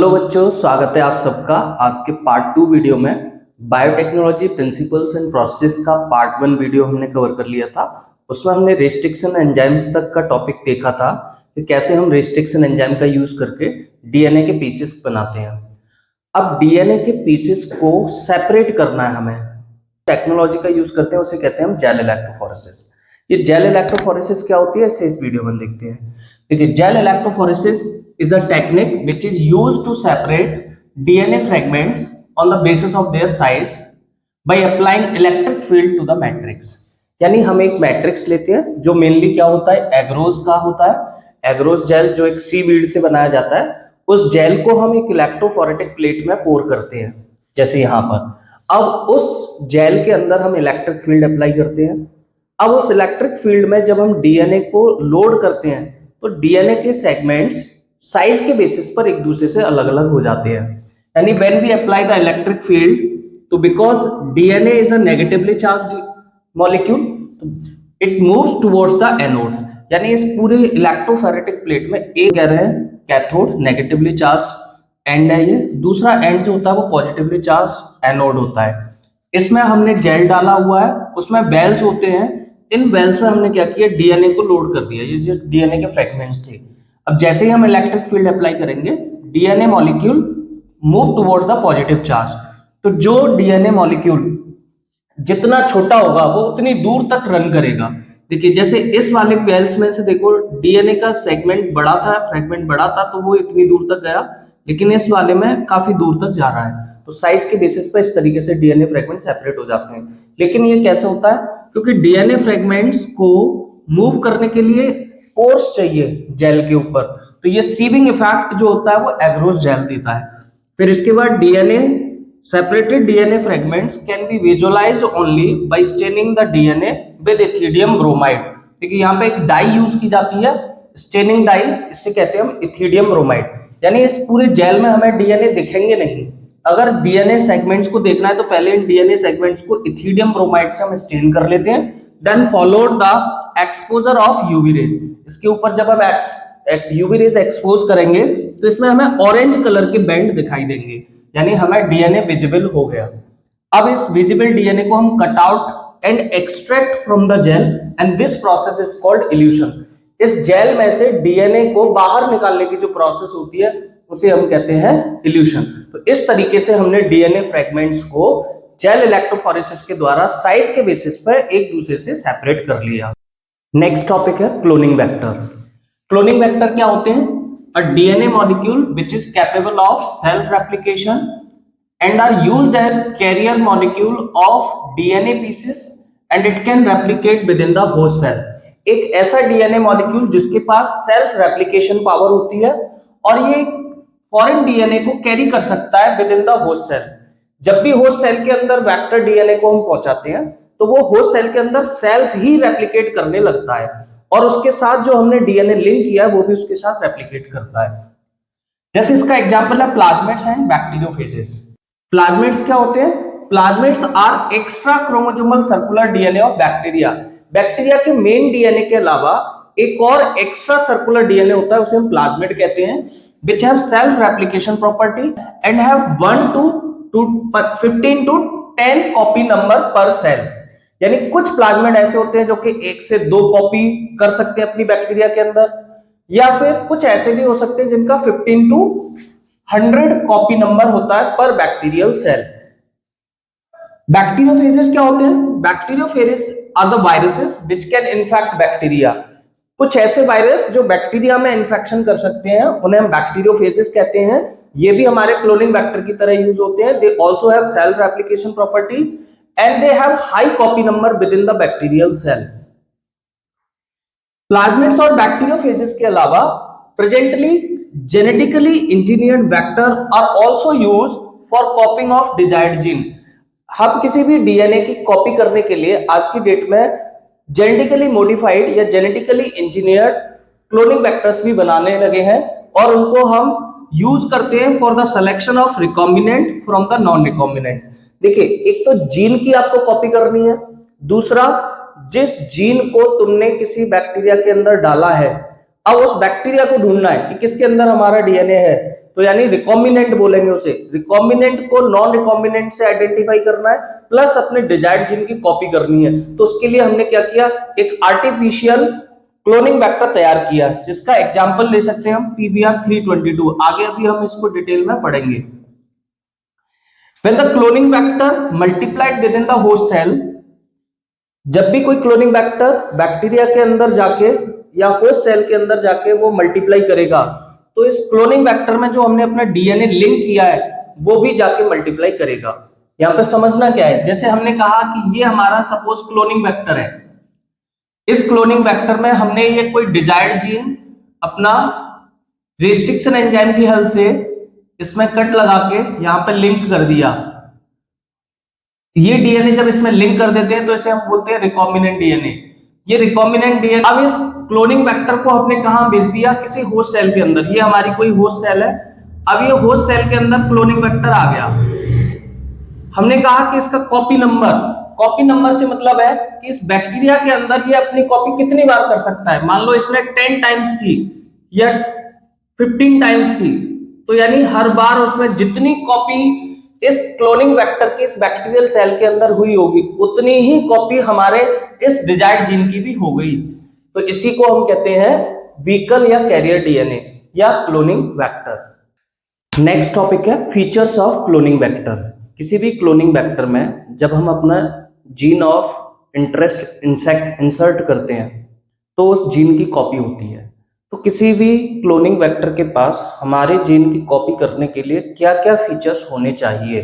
Hello बच्चों, स्वागत है आप सबका आज के पार्ट 2 वीडियो में। बायोटेक्नोलॉजी प्रिंसिपल्स एंड प्रोसेस का पार्ट 1 वीडियो हमने कवर कर लिया था। उसमें हमने रेस्ट्रिक्शन एंजाइम्स तक का टॉपिक देखा था कि कैसे हम रेस्ट्रिक्शन एंजाइम का यूज करके डीएनए के पीसेस बनाते हैं। अब डीएनए के पीसेस को सेपरेट करना है, हमें टेक्नोलॉजी का यूज करते हैं, उसे कहते हैं हम जेल इलेक्ट्रोफोरेसिस। ये जेल इलेक्ट्रोफोरेसिस क्या होती है, इसे इस वीडियो में देखते हैं। देखिए, gel electrophoresis is a technique which is used to separate DNA fragments on the basis of their size by applying electric field to the matrix। यानी हम एक मैट्रिक्स लेते हैं जो मेनली क्या होता है, एग्रोज का होता है। एग्रोज जेल जो एक सीवीड से बनाया जाता है, उस जेल को हम एक इलेक्ट्रोफोरेटिक प्लेट में पोर करते हैं, जैसे यहाँ पर। अब उस जेल के अंदर हम इलेक्ट्रिक फील्ड अप्लाई करते हैं। अब उस इलेक्ट्रिक फील्ड में जब हम डीएनए को लोड करते हैं तो डीएनए के सेगमेंट्स साइज के बेसिस पर एक दूसरे से अलग अलग हो जाते हैं। यानी when we apply the electric field, तो because DNA is a negatively charged molecule, it moves towards the anode. यानी इस पूरे इलेक्ट्रोफोरेटिक प्लेट में एक कह रहे हैं कैथोड नेगेटिवली चार्ज एंड है, ये दूसरा एंड जो होता है वो पॉजिटिवली चार्ज एनोड होता है। इसमें हमने जेल डाला हुआ है, उसमें वेल्स होते हैं। इन वेल्स में हमने क्या किया, डीएनए को लोड कर दिया। ये जो डीएनए के फ्रैगमेंट्स थे, अब जैसे ही हम इलेक्ट्रिक फील्ड अप्लाई करेंगे, DNA molecule move towards the positive charge. तो जो डीएनए मॉलिक्यूल जितना छोटा होगा वो उतनी दूर तक रन करेगा। देखिए, जैसे इस वाले वेल्स में से देखो, डीएनए का सेगमेंट बड़ा था, फ्रैगमेंट बड़ा था, तो वो इतनी दूर तक गया, लेकिन इस वाले में काफी दूर तक जा रहा है। तो साइज के बेसिस पर इस तरीके से डीएनए फ्रैगमेंट सेपरेट हो जाते हैं। लेकिन ये कैसे होता है, क्योंकि डीएनए फ्रैगमेंट्स को मूव करने के लिए फोर्स चाहिए जेल के ऊपर, तो ये सीविंग इफेक्ट जो होता है वो एग्रोस जेल देता है। फिर इसके बाद DNA separated DNA fragments can be visualised only by staining the DNA with ethidium bromide. देखिए, यहाँ पे एक डाई यूज की जाती है, स्टेनिंग डाई, इसे कहते हैं हम इथिडियम ब्रोमाइड। यानी इस पूरे जेल में हमें डीएनए दिखेंगे नहीं। अगर डीएनए सेगमेंट्स को देखना है तो पहले इन डीएनए सेगमेंट्स को इथिडियम ब्रोमाइड से हम स्टेन कर लेते हैं, then followed the exposure of UV rays. इसके ऊपर जब हम यूवी रेज एक्सपोज करेंगे तो इसमें हमें ऑरेंज कलर के बैंड दिखाई देंगे, यानी हमें डीएनए विजिबल हो गया। अब इस विजिबल डीएनए को हम cut out and extract from the gel and this process is called elution. इस जेल में से डीएनए को बाहर निकालने की जो प्रोसेस होती है उसे हम कहते हैं इल्यूशन। तो इस तरीके से हमने डीएनए फ्रैगमेंट्स को जेल इलेक्ट्रोफोरेसिस के द्वारा साइज के बेसिस पर एक दूसरे से सेपरेट कर लिया। नेक्स्ट टॉपिक है क्लोनिंग वेक्टर। क्लोनिंग वेक्टर क्या होते हैं? A DNA molecule which is capable of self replication and are used as carrier molecule of DNA pieces and it can replicate within the host cell। एक ऐसा DNA molecule जिसके पास self replication power होती है और ये foreign DNA को carry कर सकता है within the host cell. जब भी होस्ट सेल के अंदर वेक्टर डीएनए को हम पहुंचाते हैं तो वो होस्ट सेल के अंदर सेल्फ ही रेप्लिकेट करने लगता है और उसके साथ जो हमने डीएनए लिंक किया है वो भी उसके साथ रेप्लिकेट करता है। जैसे इसका एग्जांपल है प्लाज्मिड्स एंड बैक्टीरियोफेजेस। प्लाज्मिड्स क्या होते हैं? Plasmids are extra chromosomal circular DNA of bacteria. Bacteria के मेन डीएनए के अलावा एक और एक्स्ट्रा सर्कुलर डीएनए होता है, उसे हम प्लाज्मिड कहते हैं, which have self replication property and have 1 to 15 to 10 copy number पर सेल। यानी कुछ प्लाज्मिड ऐसे होते हैं जो कि 1 से 2 कॉपी कर सकते हैं अपनी बैक्टीरिया के अंदर, या फिर कुछ ऐसे भी हो सकते हैं जिनका 15 to 100 कॉपी नंबर होता है पर बैक्टीरियल सेल। बैक्टीरियोफेजेस क्या होते हैं? Bacteriophages are the viruses which can infect bacteria. कुछ ऐसे वायरस जो बैक्टीरिया में इन्फेक्शन कर सकते हैं उन्हें हम बैक्टीरियोफेजेस कहते हैं। ये भी हमारे क्लोनिंग वेक्टर की तरह यूज होते हैं। They also have self replication property and they have high copy number within the bacterial cell. Plasmids और बैक्टीरियोफेजेस के अलावा presently genetically engineered vector are also used for copying of desired gene. हम किसी भी DNA की copy करने के लिए आज की डेट में जेनेटिकली मॉडिफाइड या जेनेटिकली इंजीनियर्ड क्लोनिंग वेक्टर्स भी बनाने लगे हैं और उनको हम यूज करते हैं for the selection of recombinant from the non recombinant. देखिए, एक तो जीन की आपको कॉपी करनी है, दूसरा जिस जीन को तुमने किसी बैक्टीरिया के अंदर डाला है, अब उस बैक्टीरिया को ढूंढना है कि किसके अंदर हमारा डीएनए है। तो यानी रिकॉम्बिनेंट बोलेंगे उसे। रिकॉम्बिनेंट को नॉन रिकॉम्बिनेंट से आइडेंटिफाई करना है, प्लस अपने डिजायर्ड जीन की कॉपी करनी है। तो उसके लिए हमने क्या किया, एक आर्टिफिशियल क्लोनिंग वेक्टर तैयार किया, जिसका एग्जांपल ले सकते हैं हम PBR322। आगे अभी हम इसको डिटेल में पढ़ेंगे। When the cloning vector multiplied within the host cell, जब भी कोई क्लोनिंग वेक्टर बैक्टीरिया के अंदर जाके या होस्ट सेल के अंदर जाके वो मल्टीप्लाई करेगा, तो इस क्लोनिंग वेक्टर में जो हमने अपना डीएनए लिंक किया है वो भी जाके मल्टीप्लाई करेगा। यहाँ पे समझना क्या है, जैसे हमने कहा कि ये हमारा सपोज क्लोनिंग वेक्टर है, इस क्लोनिंग वेक्टर में हमने ये कोई डिजायर्ड जीन अपना रेस्ट्रिक्शन एंजाइम की हेल्प से इसमें कट लगा के यहाँ पे लिंक कर दिया। ये डीएनए जब इसमें लिंक कर देते हैं तो इसे हम बोलते हैं रिकॉम्बिनेंट डीएनए। ये रिकॉम्बिनेंट डीएनए अब इस क्लोनिंग वेक्टर को हमने कहां भेज दिया, किसी होस्ट सेल के अंदर। ये हमारी कोई होस्ट सेल है, अब ये होस्ट सेल के अंदर क्लोनिंग वेक्टर आ गया। हमने कहा कि इसका कॉपी नंबर से मतलब है कि इस बैक्टीरिया के अंदर ये अपनी कॉपी कितनी बार कर सकता है। मान लो इसने 10 टाइम्स की या 15 टाइम्स की, तो यानी हर बार उसमें जितनी कॉपी इस क्लोनिंग वेक्टर की इस बैक्टीरियल सेल के अंदर हुई होगी, उतनी ही कॉपी हमारे इस डिजायर्ड जीन की भी हो गई। तो इसी को हम कहते हैं व्हीकल या कैरियर डीएनए या क्लोनिंग वेक्टर। नेक्स्ट टॉपिक है फीचर्स ऑफ क्लोनिंग वेक्टर। किसी भी क्लोनिंग वेक्टर में जब हम अपना जीन ऑफ इंटरेस्ट इंसर्ट करते हैं तो उस जीन की कॉपी होती है। तो किसी भी क्लोनिंग वेक्टर के पास हमारे जीन की कॉपी करने के लिए क्या क्या फीचर्स होने चाहिए।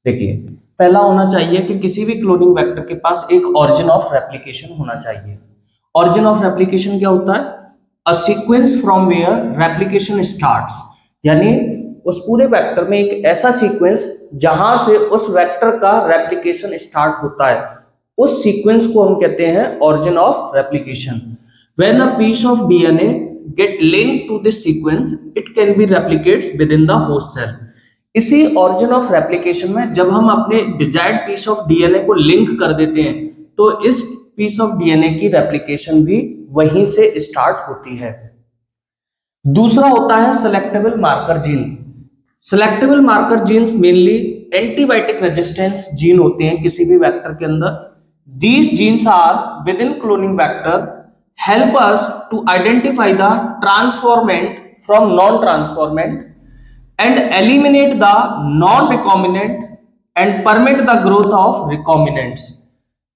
देखिए, पहला होना चाहिए कि किसी भी क्लोनिंग वेक्टर के पास एक ऑरिजिन ऑफ रेप्लिकेशन होना चाहिए। ऑरिजिन ऑफ रेप्लिकेशन क्या होता है, a sequence from where replication starts, यानी उस पूरे वेक्टर में एक ऐसा सीक्वेंस जहां से उस वेक्टर का रेप्लिकेशन स्टार्ट होता है, उस सीक्वेंस को हम कहते हैं origin of replication. When a piece of DNA get linked to this sequence, it can be replicated within the host cell. इसी origin of replication में जब हम अपने desired piece of DNA को link कर देते हैं, तो इस piece of DNA की replication भी वहीं से start होती है। दूसरा होता है selectable marker gene। Selectable marker genes mainly antibiotic resistance gene होते हैं किसी भी vector के अंदर। These genes are within cloning vector help us to identify the transformant from non-transformant and eliminate the non-recombinant and permit the growth of recombinants।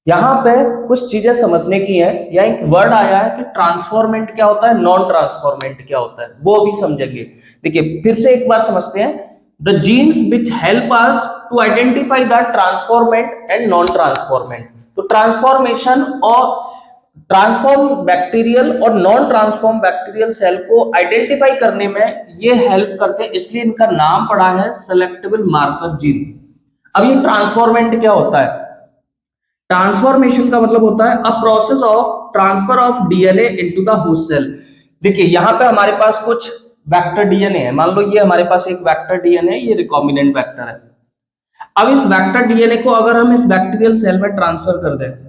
यहां पे कुछ चीजें समझने की है। यहाँ एक वर्ड आया है कि ट्रांसफॉर्मेंट क्या होता है, नॉन ट्रांसफॉर्मेंट क्या होता है, वो अभी समझेंगे। देखिए फिर से एक बार समझते हैं। The genes which help us to identify the transformant and non transformant. तो ट्रांसफॉर्मेशन और ट्रांसफॉर्म बैक्टीरियल और नॉन ट्रांसफॉर्म बैक्टीरियल सेल को आइडेंटिफाई करने में ये हेल्प करते हैं, इसलिए इनका नाम पड़ा है सेलेक्टेबल मार्कर जीन। अब ये ट्रांसफॉर्मेंट क्या होता है, ट्रांसफॉर्मेशन का मतलब होता है a process of transfer of DNA into the host cell. देखिए यहाँ पे हमारे पास कुछ वेक्टर डीएनए है, मान लो ये हमारे पास एक वेक्टर डीएनए है, ये रिकॉम्बिनेंट वेक्टर है। अब इस वेक्टर डीएनए को अगर हम इस बैक्टीरियल सेल में ट्रांसफर कर दें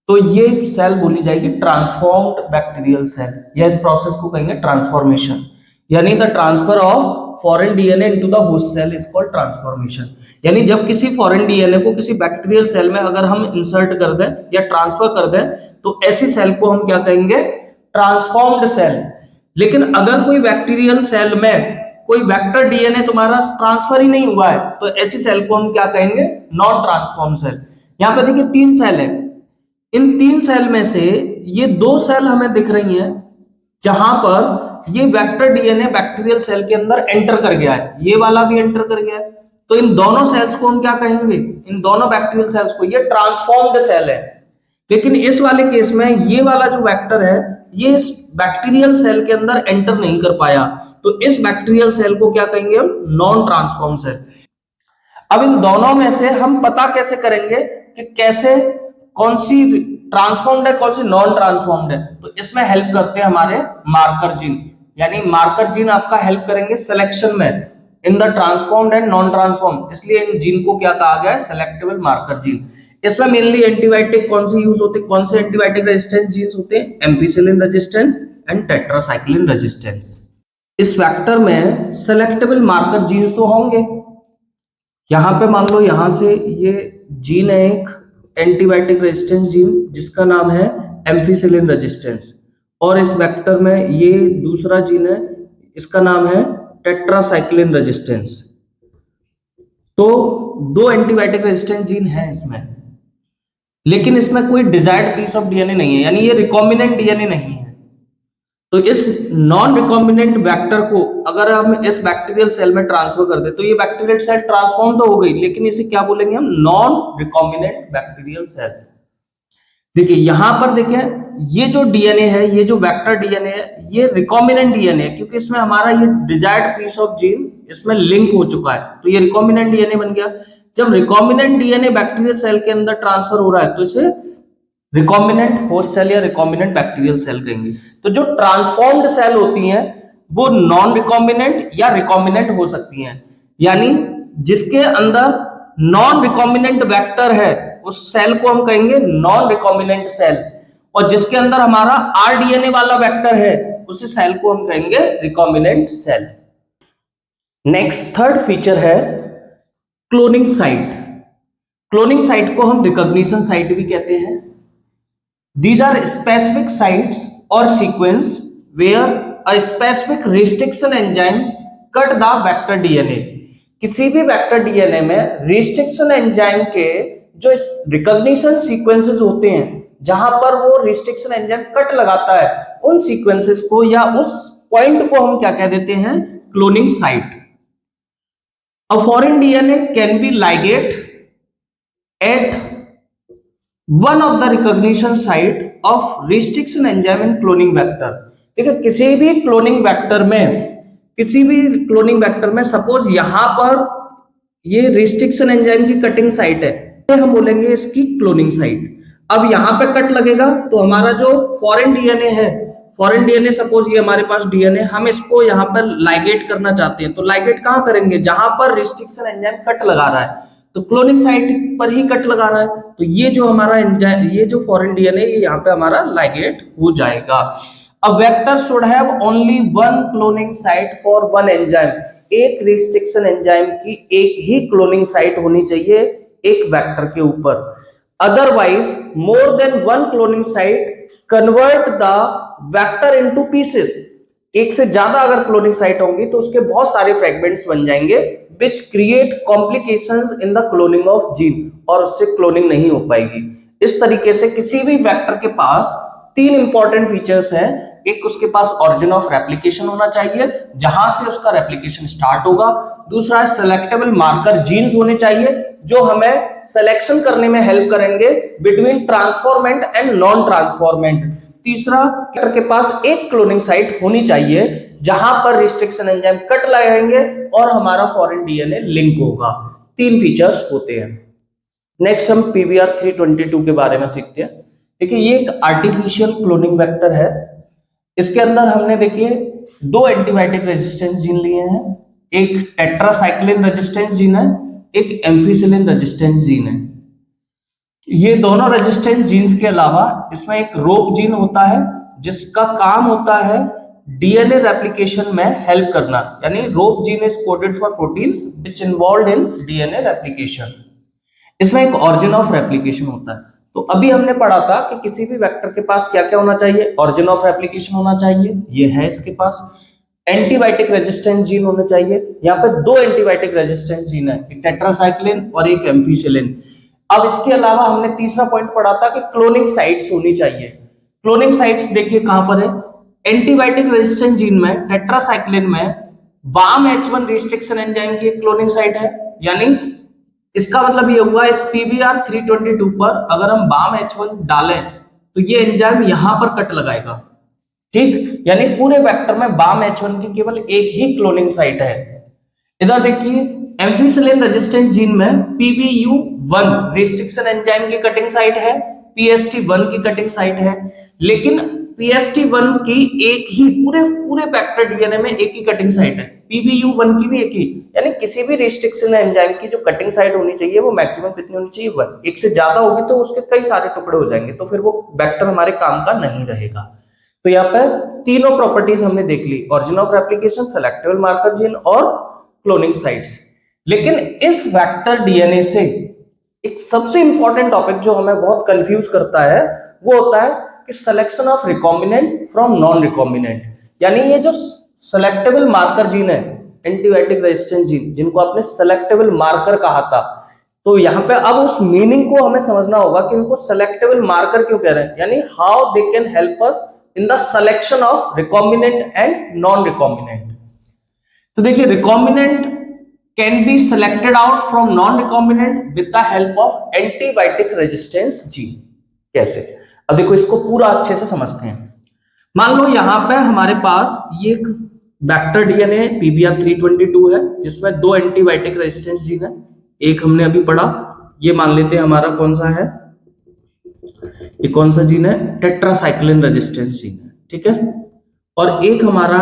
तो ये सेल बोली जाएगी ट्रांसफॉर्म्ड बैक्टीरियल सेल, या इस प्रोसेस को कहेंगे ट्रांसफॉर्मेशन। यानी the transfer of foreign DNA into the host cell is called transformation. यानी जब किसी फॉरेन डीएनए को किसी बैक्टीरियल सेल में अगर हम इंसर्ट कर दें या ट्रांसफर कर दें तो ऐसी सेल को हम क्या कहेंगे, ट्रांसफॉर्म्ड सेल। लेकिन अगर कोई बैक्टीरियल सेल में कोई वेक्टर डीएनए तुम्हारा ट्रांसफर ही नहीं हुआ है तो ऐसी सेल को हम क्या कहेंगे, नॉन ट्रांसफॉर्म सेल। यहाँ पे देखिए 3 सेल है, इन 3 सेल में से ये 2 सेल हमें दिख रही हैं जहां पर ये वेक्टर डीएनए बैक्टीरियल सेल के अंदर एंटर कर गया है, ये वाला भी एंटर कर गया है। तो इन दोनों सेल्स को हम क्या कहेंगे, इन दोनों बैक्टीरियल सेल्स को, ये ट्रांसफॉर्म्ड सेल है। लेकिन इस वाले केस में ये वाला जो वेक्टर है ये इस बैक्टीरियल सेल के अंदर एंटर नहीं कर पाया, तो इस बैक्टीरियल सेल को क्या कहेंगे हम, नॉन ट्रांसफॉर्म सेल। अब इन दोनों में से हम पता कैसे करेंगे कि कैसे कौन सी ट्रांसफॉर्म्ड है कौन सी नॉन ट्रांसफॉर्म्ड है, तो इसमें हेल्प करते हैं हमारे मार्कर जीन। यानी मार्कर जीन आपका हेल्प करेंगे सिलेक्शन में in the transformed and non transform, इसलिए इन जीन को क्या कहा गया है, सेलेक्टेबल मार्कर जीन। इसमें मेनली एंटीबायोटिक कौन से यूज होते हैं, कौन से एंटीबायोटिक रेजिस्टेंस जीन्स होते हैं, ampicillin resistance and tetracycline resistance. इस वेक्टर में सेलेक्टेबल मार्कर जीन्स तो होंगे। यहां पे मान लो यहां से ये जीन है एक एंटीबायोटिक रेजिस्टेंस जीन जिसका नाम है एम्फिसिलिन रेजिस्टेंस, और इस वेक्टर में ये दूसरा जीन है, इसका नाम है टेट्रासाइक्लिन रेजिस्टेंस। तो दो एंटीबायोटिक रेजिस्टेंस जीन है इसमें, लेकिन इसमें कोई डिजायर्ड पीस ऑफ डीएनए नहीं है, यानी ये रिकॉम्बिनेंट डीएनए नहीं है। तो इस नॉन रिकॉम्बिनेंट वेक्टर को अगर हम इस बैक्टीरियल सेल में ट्रांसफर कर दे तो ये बैक्टीरियल सेल ट्रांसफॉर्म तो हो गई, लेकिन इसे क्या बोलेंगे हम? Non recombinant bacterial cell. देखिए यहां पर देखिए ये जो डीएनए है, ये जो वेक्टर डीएनए है, ये रिकॉम्बिनेंट डीएनए है, क्योंकि इसमें हमारा ये डिजायर्ड पीस ऑफ जीन इसमें लिंक हो चुका है, तो ये रिकॉम्बिनेंट डीएनए बन गया। जब रिकॉम्बिनेंट डीएनए बैक्टीरियल सेल के अंदर ट्रांसफर हो रहा है तो इसे रिकॉम्बिनेंट होस्ट सेल या रिकॉम्बिनेंट बैक्टीरियल सेल कहेंगे। तो जो ट्रांसफॉर्म्ड सेल होती हैं वो नॉन रिकॉम्बिनेंट या रिकॉम्बिनेंट हो सकती हैं, यानी जिसके अंदर नॉन रिकॉम्बिनेंट वेक्टर है उस सेल को हम कहेंगे नॉन रिकॉम्बिनेंट सेल, और जिसके अंदर हमारा आरडीएनए वाला वेक्टर है उस सेल को हम कहेंगे recombinant cell. Next third feature है क्लोनिंग साइट। क्लोनिंग साइट को हम रिकॉग्निशन साइट भी कहते हैं। These are specific sites or sequence where a specific restriction enzyme cut the vector DNA। किसी भी वेक्टर डीएनए में रिस्ट्रिक्शन एंजाइम के जो रिकॉग्निशन सीक्वेंसेस होते हैं जहां पर वो रिस्ट्रिक्शन एंजाइम कट लगाता है, उन सीक्वेंसेस को या उस पॉइंट को हम क्या कह देते हैं? Cloning site. A foreign DNA can be ligate at one of the recognition site of restriction enzyme in cloning vector. देखिए किसी भी क्लोनिंग वेक्टर में सपोज यहां पर ये रिस्ट्रिक्शन एंजाइम की कटिंग साइट है, तो हम बोलेंगे इसकी क्लोनिंग साइट। अब यहां पे कट लगेगा तो हमारा जो फॉरेन डीएनए है, फॉरेन डीएनए सपोज ये हमारे पास डीएनए, हम इसको यहाँ पर लाइगेट करना चाहते हैं, तो लाइगेट कहां करेंगे? जहां पर रिस्ट्रिक्शन एंजाइम कट लगा रहा है, तो क्लोनिंग साइट पर ही कट लगा रहा है, तो ये जो हमारा एंजाइम, ये जो फॉरेन डीएनए, ये यहाँ पे हमारा लाइगेट हो जाएगा। A vector should have only one cloning site for one enzyme. एक रिस्ट्रिक्शन एंजाइम की एक ही क्लोनिंग साइट होनी चाहिए एक वेक्टर के ऊपर, otherwise more than one cloning site convert the vector into pieces. एक से ज्यादा अगर क्लोनिंग साइट होंगी तो उसके बहुत सारे फ्रेगमेंट्स बन जाएंगे which create complications in the cloning of gene, और उससे क्लोनिंग नहीं हो पाएगी। इस तरीके से किसी भी वेक्टर के पास तीन इंपॉर्टेंट फीचर्स हैं। एक, उसके पास ऑरिजिन ऑफ रेप्लिकेशन होना चाहिए, जहां से उसका रेप्लिकेशन स्टार्ट होगा। दूसरा, सेलेक्टेबल मार्कर जीन्स होने चाहिए जो हमें सिलेक्शन करने में हेल्प करेंगे between transformant and non transformant. तीसरा, वेक्टर के पास एक क्लोनिंग साइट होनी चाहिए जहां पर रिस्ट्रिक्शन एंजाइम कट लगाएंगे और हमारा फॉरेन डीएनए लिंक होगा। तीन फीचर्स होते हैं। नेक्स्ट हम PBR 322 के बारे में सीखते हैं। देखिए ये एक आर्टिफिशियल क्लोनिंग वेक्टर है। इसके अंदर हमने देखिए दो एंटीबायोटिक रेजिस्टेंस जीन लिए हैं, एक टेट्रासाइक्लिन रेजिस्टेंस जीन है, एक एम्फिसिलिन रेजिस्टेंस जीन है। ये दोनों रेजिस्टेंस जीन्स के अलावा इसमें एक रोप जीन होता है जिसका काम होता है डीएनए रेप्लिकेशन में हेल्प करना, यानी rop gene is coded for proteins which involved in DNA replication. इसमें एक ऑरिजिन ऑफ रेप्लिकेशन होता है। तो अभी हमने पढ़ा था कि किसी भी वेक्टर के पास क्या क्या होना चाहिए? ऑरिजिन ऑफ रेप्लिकेशन होना चाहिए, ये है इसके पास। एंटीबायोटिक रेजिस्टेंस जीन होने चाहिए, यहाँ पे दो एंटीबायोटिक रेजिस्टेंस जीन है, एक टेट्रासाइक्लिन और एक एम्फिसिलिन। अब इसके अलावा हमने तीसरा पॉइंट पढ़ा था कि क्लोनिंग साइट्स होनी चाहिए। क्लोनिंग साइट्स देखिए कहां पर है? एंटीबायोटिक रेजिस्टेंस जीन में, टेट्रासाइक्लिन में BAM-H1 रिस्ट्रिक्शन एंजाइम की एक क्लोनिंग साइट है, यानी इसका मतलब ये हुआ इस PBR 322 पर अगर हम BAM-H1 डालें तो ये एंजाइम यहां पर कट लगाएगा, ठीक? यानी पूरे वेक्टर में BAM-H1 की केवल एक ही क्लोनिंग साइट है। इधर देखिए एम्फिसिलिन रेजिस्टेंस जीन में PBU1 रिस्ट्रिक्शन एंजाइम की कटिंग साइट है, PST1 की कटिंग साइट है, लेकिन PST1 की एक ही पूरे वेक्टर डीएनए में एक ही कटिंग साइट है, PBU1 की भी एक ही। यानी किसी भी रिस्ट्रिक्शन एंजाइम की जो कटिंग साइट होनी चाहिए वो मैक्सिमम कितनी होनी चाहिए? 1। एक से ज्यादा होगी तो उसके कई सारे टुकड़े हो जाएंगे, तो फिर वो वेक्टर हमारे काम का नहीं रहेगा। तो यहाँ पे तीनों प्रॉपर्टीज हमने देख ली, origin of replication, selectable marker gene और क्लोनिंग साइट्स। लेकिन इस वेक्टर डीएनए से एक सबसे इंपॉर्टेंट टॉपिक जो हमें बहुत कंफ्यूज करता है वो होता है कि selection of recombinant from non recombinant. यानी ये जो सेलेक्टेबल मार्कर जीन है, एंटीबायोटिक रेजिस्टेंट जीन, जिनको आपने सेलेक्टेबल मार्कर कहा था, तो यहाँ पे अब उस मीनिंग को हमें समझना होगा कि इनको सेलेक्टेबल मार्कर क्यों कह रहे हैं, यानी how they can help us in the selection of recombinant and non recombinant. तो देखिए, recombinant can be selected out from non recombinant with the help of antibiotic resistance gene. कैसे? अब देखो, इसको पूरा अच्छे से समझते हैं। मान लो यहां पे हमारे पास ये एक वेक्टर डीएनए PBR322 है, जिसमें दो एंटीबायोटिक रेजिस्टेंस जीन है। एक हमने अभी पढ़ा, ये मान लेते हैं हमारा कौन सा है, ये कौन सा जीन है, टेट्रासाइक्लिन रेजिस्टेंस जीन है, ठीक है। और एक हमारा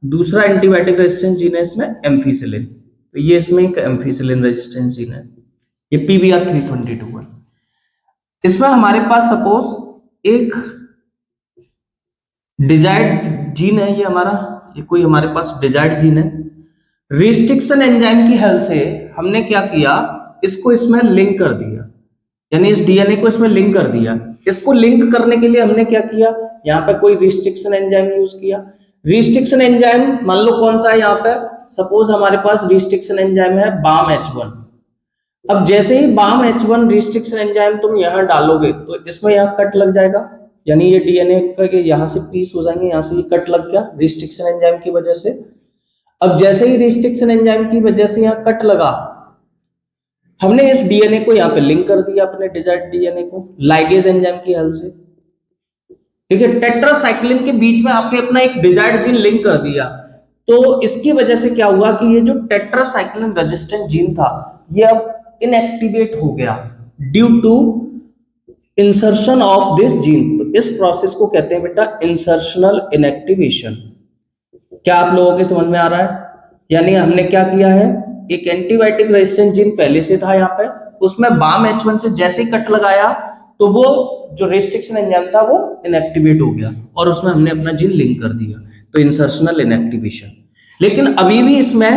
दूसरा एंटीबायोटिक रेजिस्टेंस जीन है इसमें एम्फीसिलिन, तो ये इसमें एक एम्फीसिलिन रेजिस्टेंस जीन है, ये PBR322 है। इसमें हमारे पास सपोज एक डिजायर्ड जीन है, ये हमारा, ये कोई हमारे पास डिजायर्ड जीन है। रिस्ट्रिक्शन एंजाइम की हेल्प से हमने क्या किया, इसको इसमें लिंक कर दिया, यानी इस डीएनए को इसमें लिंक कर दिया। इसको लिंक करने के लिए हमने क्या किया, यहाँ पे कोई रिस्ट्रिक्शन एंजाइम यूज किया। रिस्ट्रिक्शन एंजाइम मान लो कौन सा है, यहाँ पे सपोज हमारे पास रिस्ट्रिक्शन एंजाइम है BAM-H1। अब जैसे ही BAM-H1 रिस्ट्रिक्शन एंजाइम तुम यहाँ डालोगे तो इसमें यहाँ कट लग जाएगा, यानी ये डीएनए के यहाँ से पीस हो जाएंगे, यहाँ से ये कट लग गया रिस्ट्रिक्शन एंजाइम की वजह से। अब जैसे ही रिस्ट्रिक्शन एंजाइम की वजह से यहाँ कट लगा, हमने इस डीएनए को यहाँ पे लिंक कर दिया अपने डिजायर्ड डीएनए को लाइगेज एंजाइम की हेल्प से, ठीक है। टेट्रासाइक्लिन के बीच में आपने अपना एक डिजायर्ड जीन लिंक कर दिया, तो इसकी वजह से क्या हुआ कि ये जो टेट्रासाइक्लिन रेजिस्टेंट जीन था ये अब इनएक्टिवेट हो गया due to insertion of this gene. तो इस प्रोसेस को कहते हैं बेटा इंसर्शनल इनएक्टिवेशन। क्या आप लोगों के समझ में आ रहा है? यानी हमने क्या किया है, एक एंटीबायोटिक रेजिस्टेंट जीन पहले से था यहाँ पे, उसमें BAM-H1 से जैसे ही कट लगाया तो वो जो रेस्ट्रिक्शन एंजाइम था वो इनएक्टिवेट हो गया और उसमें हमने अपना जीन लिंक कर दिया, तो इंसर्शनल इनएक्टिवेशन। लेकिन अभी भी इसमें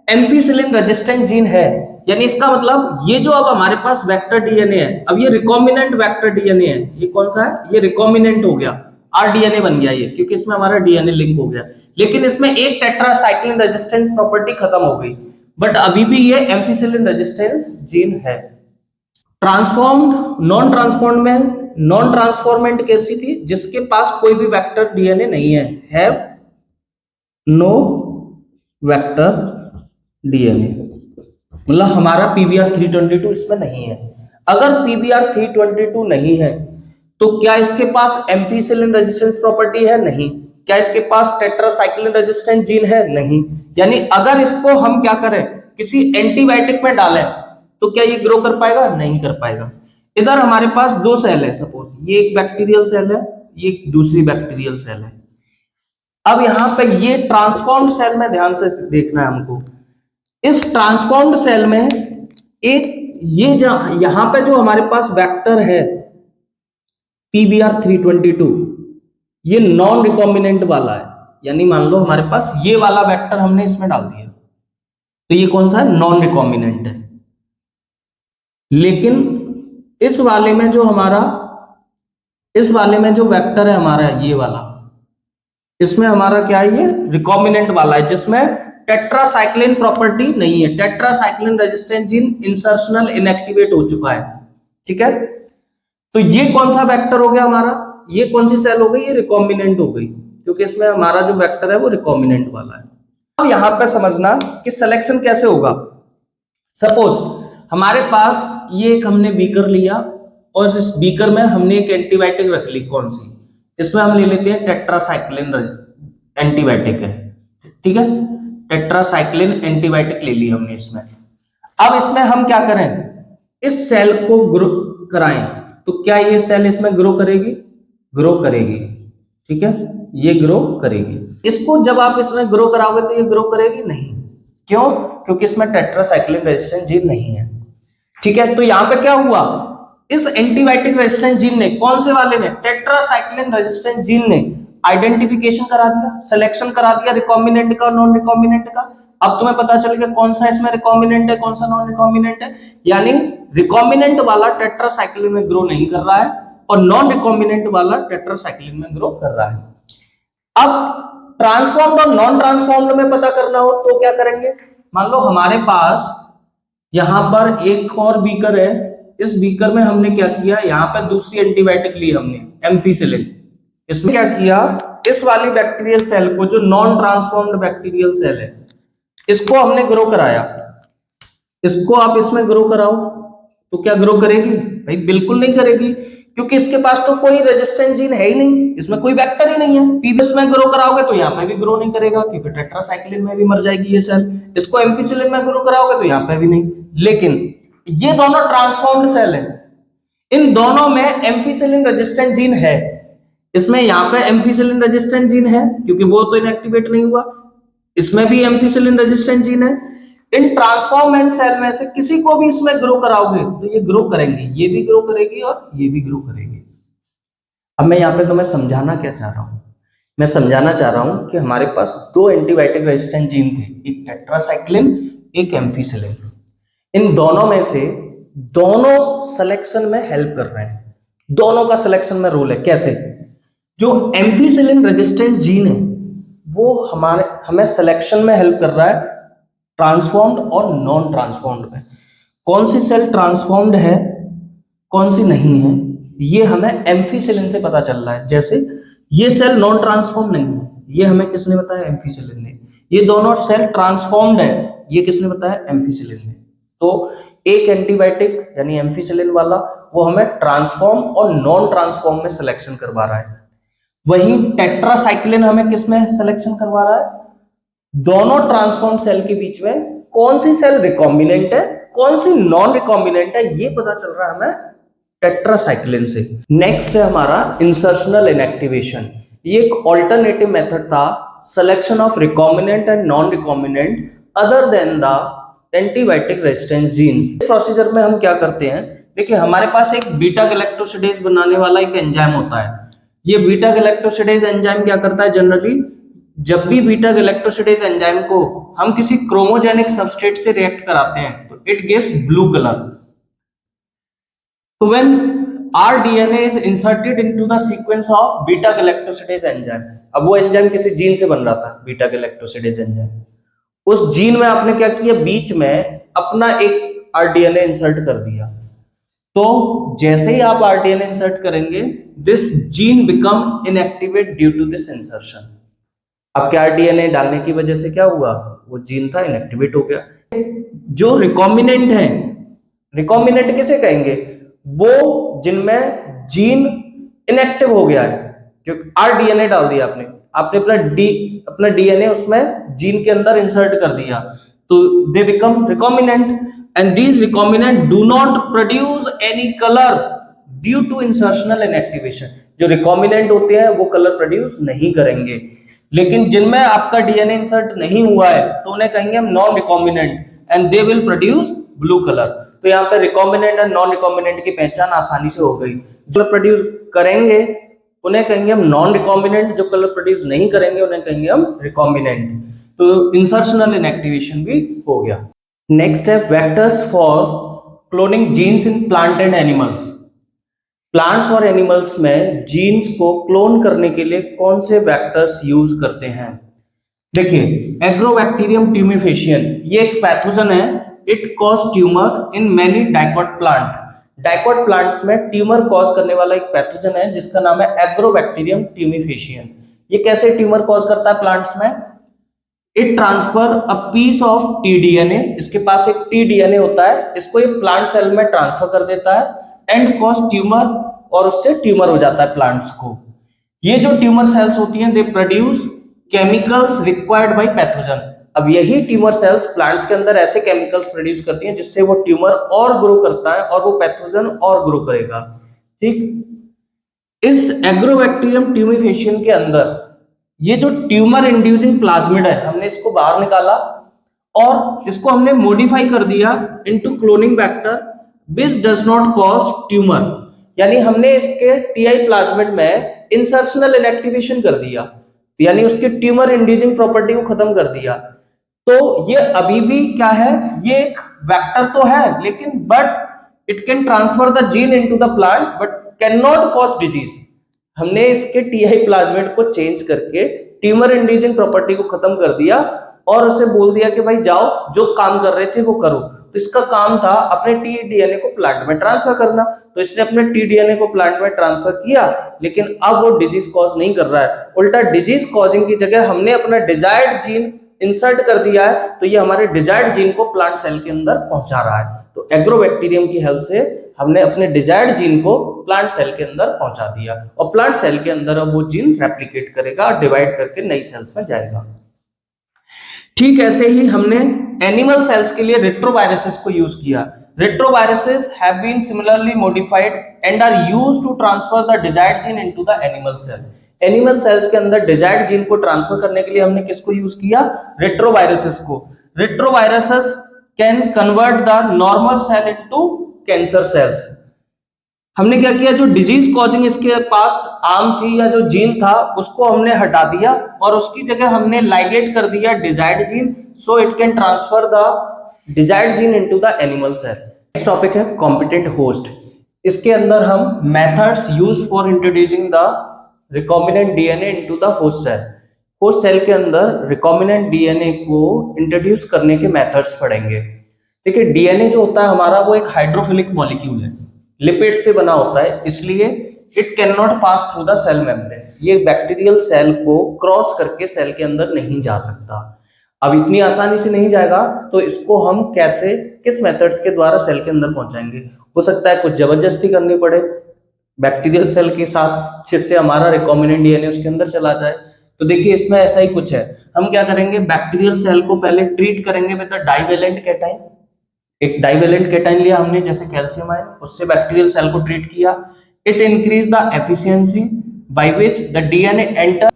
एम्फीसिलिन रेजिस्टेंट जीन है, यानी इसका मतलब ये जो अब हमारे पास वेक्टर डीएनए है, अब ये रिकॉम्बिनेंट वेक्टर डीएनए है। ये कौन सा है, ये रिकॉम्बिनेंट हो गया, आरडीएनए बन गया ये, क्योंकि इसमें हमारा डीएनए लिंक हो गया। लेकिन इसमें एक टेट्रासाइक्लिन रेजिस्टेंस प्रॉपर्टी खत्म हो गई, बट अभी भी ये एम्फीसिलिन रेजिस्टेंस जीन है। ट्रांसफॉर्म्ड नॉन ट्रांसफॉर्म्ड में नॉन ट्रांसफॉर्मेंट कैसी थी, जिसके पास कोई भी वेक्टर डीएनए नहीं है, हैव नो वेक्टर डीएनए, मतलब हमारा PBR322 इसमें नहीं है। अगर PBR322 नहीं है तो क्या इसके पास एम्फीसिलिन रेजिस्टेंस प्रॉपर्टी है? नहीं। क्या इसके पास टेट्रासाइक्लिन रेजिस्टेंट जीन है? नहीं। यानी अगर इसको हम क्या करें, किसी एंटीबायोटिक में डालें तो क्या ये ग्रो कर पाएगा? नहीं कर पाएगा। इधर हमारे पास दो सेल है, सपोज ये एक बैक्टीरियल सेल है, ये एक दूसरी बैक्टीरियल सेल है। अब यहाँ पे ये ट्रांसफॉर्म्ड सेल में ध्यान से देखना है हमको। इस ट्रांसफॉर्म्ड सेल में एक ये यहां पे जो हमारे पास वेक्टर है PBR322, ये नॉन रिकॉम्बिनेंट वाला है, यानी मान लो हमारे पास ये वाला वेक्टर हमने इसमें डाल दिया, तो ये कौन सा है, नॉन रिकॉम्बिनेंट है। लेकिन इस वाले में जो हमारा, इस वाले में जो वेक्टर है हमारा ये वाला, इसमें हमारा क्या है, ये रिकॉम्बिनेंट वाला है, जिसमें टेट्रासाइक्लिन प्रॉपर्टी नहीं है। Tetracycline resistant gene insertional inactivate हो चुका है, ठीक है। तो ये कौन सा वेक्टर हो गया हमारा, ये कौन सी सेल हो गई, ये रिकॉम्बिनेंट हो गई, क्योंकि इसमें हमारा जो वेक्टर है वो रिकॉम्बिनेंट वाला है। अब यहां पे समझना कि सिलेक्शन कैसे होगा। सपोज हमारे पास ये एक हमने बीकर लिया और इस बीकर में हमने एक एंटीबायोटिक रख ली, कौन सी, इसमें हम ले लेते हैं टेट्रासाइक्लिन एंटीबायोटिक है, ठीक है, टेट्रासाइक्लिन एंटीबायोटिक ले ली हमने इसमें। अब इसमें हम क्या करें, इस सेल को ग्रो कराएं, तो क्या ये सेल इसमें ग्रो करेगी? ग्रो करेगी, ठीक है, ये ग्रो करेगी। इसको जब आप इसमें ग्रो कराओगे तो ये ग्रो करेगी नहीं, क्यों? क्योंकि इसमें टेट्रासाइक्लिन रेजिस्टेंट जीन नहीं है, ठीक है। तो यहां पे क्या हुआ, इस एंटीबायोटिक रेजिस्टेंट जीन ने, कौन से वाले ने, टेट्रासाइक्लिन रेजिस्टेंट जीन ने आइडेंटिफिकेशन करा दिया, सिलेक्शन करा दिया रिकॉम्बिनेंट का और नॉन रिकॉम्बिनेंट का। अब तुम्हें पता चल गया कौन सा इसमें रिकॉम्बिनेंट है, कौन सा नॉन रिकॉम्बिनेंट है। यानी रिकॉम्बिनेंट वाला टेट्रासाइक्लिन में ग्रो नहीं कर रहा है और नॉन रिकॉम्बिनेंट वाला टेट्रासाइक्लिन में ग्रो कर रहा है। अब ट्रांसफॉर्म्ड और नॉन ट्रांसफॉर्म्ड में पता करना हो तो क्या करेंगे? मान लो हमारे पास यहां पर एक और बीकर है, इस बीकर में हमने क्या किया, यहाँ पे दूसरी एंटीबायोटिक ली हमने एम्फीसिलिन। इसमें क्या किया, इस वाली बैक्टीरियल सेल को, जो नॉन ट्रांसफॉर्म्ड बैक्टीरियल सेल है, इसको हमने ग्रो कराया। इसको आप इसमें ग्रो कराओ तो क्या ग्रो करेगी? भाई बिल्कुल नहीं करेगी, क्योंकि इसके पास तो कोई रेजिस्टेंट जीन है ही नहीं, इसमें कोई वेक्टर ही नहीं है। पीबीएस में ग्रो कराओगे तो यहाँ पे भी ग्रो नहीं करेगा, क्योंकि टेट्रासाइक्लिन में भी मर जाएगी ये सेल। इसको एम्फीसिलिन में ग्रो कराओगे तो यहाँ पे भी नहीं। लेकिन ये दोनों ट्रांसफॉर्म्ड सेल है, इन दोनों में एम्फीसिलिन रेजिस्टेंट जीन है। इसमें यहाँ पे एम्फीसिलिन रेजिस्टेंट जीन है क्योंकि वो तो इनएक्टिवेट नहीं हुआ, इसमें भी एम्फीसिलिन रेजिस्टेंट जीन है। इन ट्रांसफॉर्मेंट सेल में से किसी को भी इसमें ग्रो कराओगे तो ये ग्रो करेंगे, ये भी ग्रो करेगी और ये भी ग्रो करेगी। अब मैं यहाँ पे तुम्हें समझाना क्या चाह रहा हूँ, मैं समझाना चाह रहा हूँ कि हमारे पास दो एंटीबायोटिक रेजिस्टेंट जीन थे, एक टेट्रासाइक्लिन, एक एम्फीसिलिन। इन दोनों में से दोनों सिलेक्शन में हेल्प कर रहे हैं, दोनों का सिलेक्शन में रोल है। कैसे? जो एम्फीसिलिन रेजिस्टेंस जीन है वो हमें सिलेक्शन में हेल्प कर रहा है ट्रांसफॉर्म्ड और नॉन ट्रांसफॉर्म्ड में। कौन सी सेल ट्रांसफॉर्म्ड है, कौन सी नहीं है, ये हमें एम्फीसिलिन से पता चल रहा है। जैसे ये सेल नॉन ट्रांसफॉर्म नहीं है, ये हमें किसने बताया? एम्फीसिलिन ने। ये दोनों सेल ट्रांसफॉर्म्ड है, ये किसने बताया? एम्फीसिलिन ने। तो एक एंटीबायोटिक यानी एम्फीसिलिन वाला वो हमें ट्रांसफॉर्म और नॉन ट्रांसफॉर्म में सिलेक्शन करवा रहा है। वहीं टेट्रासाइक्लिन हमें किसमें सिलेक्शन करवा रहा है? दोनों ट्रांसफॉर्म सेल के बीच में कौन सी सेल रिकॉम्बिनेंट है, कौन सी नॉन रिकॉम्बिनेंट है, ये पता चल रहा है हमें टेट्रासाइक्लिन से। नेक्स्ट है हमारा इंसर्शनल इनएक्टिवेशन। ये एक ऑल्टरनेटिव मेथड था selection of recombinant and non recombinant other than the antibiotic resistance genes. इस प्रोसीजर में हम क्या करते हैं, देखिए हमारे पास एक बीटा गैलेक्टोसिडेज बनाने वाला एक एंजाइम होता है। ये बीटा गैलेक्टोसिडेज एंजाइम क्या करता है? जनरली जब भी बीटा गैलेक्टोसिडेज एंजाइम को हम किसी क्रोमोजेनिक सबस्ट्रेट से रिएक्ट कराते हैं तो इट गिव्स ब्लू कलर। तो when r DNA is inserted into the sequence of beta galactosidase enzyme, अब वो एंजाइम किसी जीन से बन रहा था बीटा गैलेक्टोसिडेज एंजाइम, उस जीन में आपने क्या किया, बीच में अपना एक आरडीएनए इंसर्ट कर दिया। तो जैसे ही आप आरडीएनए इंसर्ट करेंगे this gene become inactivate due to this insertion. आपके आरडीएनए डालने की वजह से क्या हुआ, वो जीन था इनएक्टिवेट हो गया। जो रिकॉम्बिनेंट है, रिकॉम्बिनेंट किसे कहेंगे? वो जिनमें जीन इनएक्टिव हो गया है, क्योंकि आरडीएनए डाल दिया आपने अपना डीएनए उसमें जीन के अंदर इंसर्ट कर दिया, तो they become recombinant and these recombinant do not produce any colour due to insertional inactivation. जो रिकॉम्बिनेंट होते हैं वो कलर प्रोड्यूस नहीं करेंगे, लेकिन जिनमें आपका डीएनए इंसर्ट नहीं हुआ है तो उन्हें कहेंगे हम non recombinant and they will produce blue colour. तो यहाँ पे रिकॉम्बिनेंट और नॉन रिकॉम्बिनेंट की पहचान आसानी से हो गई। जो प्रोड्यूस करेंगे उन्हें कहेंगे हम नॉन रिकॉम्बिनेंट, जो कलर प्रोड्यूस नहीं करेंगे उन्हें कहेंगे हम रिकॉम्बिनेंट। तो इंसर्शनल इनएक्टिवेशन भी हो गया। नेक्स्ट है vectors for cloning genes in plant and animals. Plants और एनिमल्स में जीन्स को क्लोन करने के लिए कौन से वेक्टर्स यूज करते हैं? देखिए एग्रोबैक्टीरियम ट्यूमिफेशियन, ये एक पैथोजन है, it cause tumour in many dicot plant. Dicot plants में ट्यूमर कॉज करने वाला एक पैथोजन है जिसका नाम है एग्रोबैक्टीरियम ट्यूमिफेशियन। ये कैसे ट्यूमर कॉज करता है प्लांट्स में? It transfer a piece of T DNA, इसके पास एक टीडीएनए होता है, इसको ये प्लांट सेल में ट्रांसफर कर देता है एंड कॉज ट्यूमर, और उससे ट्यूमर हो जाता है प्लांट्स को। ये जो ट्यूमर सेल्स होती हैं they produce chemicals required by pathogen. अब यही ट्यूमर सेल्स प्लांट्स के अंदर ऐसे केमिकल्स प्रोड्यूस करती हैं जिससे वो ट्यूमर और ग्रो करता है और वो पैथोजन और ग्रो करेगा। ठीक, इस एग्रोबैक्टीरियम ट्यूमिफेशियन के अंदर ये जो ट्यूमर इंड्यूसिंग प्लाज्मिड है हमने इसको बाहर निकाला और इसको हमने मॉडिफाई कर दिया into cloning vector which does not cause tumour. यानी हमने इसके टीआई प्लाज्मिड में इंसर्शनल इनएक्टिवेशन कर दिया, यानी उसकी ट्यूमर इंड्यूसिंग प्रॉपर्टी को खत्म कर दिया। तो ये अभी भी क्या है, ये एक वेक्टर तो है, लेकिन but it can transfer the gene into the plant but can not cause disease. हमने इसके टीआई प्लाज्मिड को चेंज करके ट्यूमर इंड्यूसिंग प्रॉपर्टी को खत्म कर दिया और उसे बोल दिया कि भाई जाओ जो काम कर रहे थे वो करो। तो इसका काम था अपने टीडीएनए को प्लांट में ट्रांसफर करना, तो इसने अपने टीडीएनए को प्लांट में ट्रांसफर किया, लेकिन अब वो डिजीज कॉज नहीं कर रहा है, उल्टा डिजीज कॉजिंग की जगह हमने अपना डिजायर्ड जीन इंसर्ट कर दिया है, तो ये हमारे डिजायर्ड जीन को प्लांट सेल के अंदर पहुंचा रहा है। तो एग्रोबैक्टीरियम की हेल्प से हमने अपने डिजायर्ड जीन को प्लांट सेल के अंदर पहुंचा दिया और प्लांट सेल के अंदर अब वो जीन रेप्लिकेट करेगा, डिवाइड करके नई सेल्स में जाएगा। ठीक ऐसे ही हमने एनिमल सेल्स के लिए रेट्रोवायरसेस को यूज किया। Retroviruses have been similarly modified and are used to transfer the desired gene into the animal cell. Animal cells के अंदर डिजायर्ड जीन को ट्रांसफर करने के लिए हमने किसको यूज किया, रेट्रोवायरसेस को। Retroviruses can convert the normal cell into cancer cells. हमने क्या किया, जो डिजीज कॉजिंग इसके पास आर्म थी या जो जीन था उसको हमने हटा दिया और उसकी जगह हमने लाइगेट कर दिया desired gene, so it can transfer the desired gene into the animal cell. Next topic है कॉम्पिटेंट होस्ट। इसके अंदर हम methods use for introducing the recombinant DNA into the host cell. Host cell के अंदर recombinant DNA को introduce करने के methods पढ़ेंगे। देखिए डीएनए जो होता है हमारा वो एक हाइड्रोफिलिक मॉलिक्यूल है, लिपिड से बना होता है, इसलिए it can not pass through the cell membrane. ये बैक्टीरियल सेल को क्रॉस करके सेल के अंदर नहीं जा सकता। अब इतनी आसानी से नहीं जाएगा तो इसको हम कैसे, किस मेथड्स के द्वारा सेल के अंदर पहुंचाएंगे। हो सकता है कुछ जबरदस्ती करनी पड़े बैक्टीरियल सेल के साथ, जिससे हमारा रिकॉम्बिनेंट डीएनए उसके अंदर चला जाए। तो देखिए इसमें ऐसा ही कुछ है। हम क्या करेंगे, बैक्टीरियल सेल को पहले ट्रीट करेंगे विद द डाइवेलेंट कैटाइन। एक डाइवेलेंट कैटाइन लिया हमने जैसे कैल्शियम आयन, उससे बैक्टीरियल सेल को ट्रीट किया। It increase the efficiency by which the DNA enter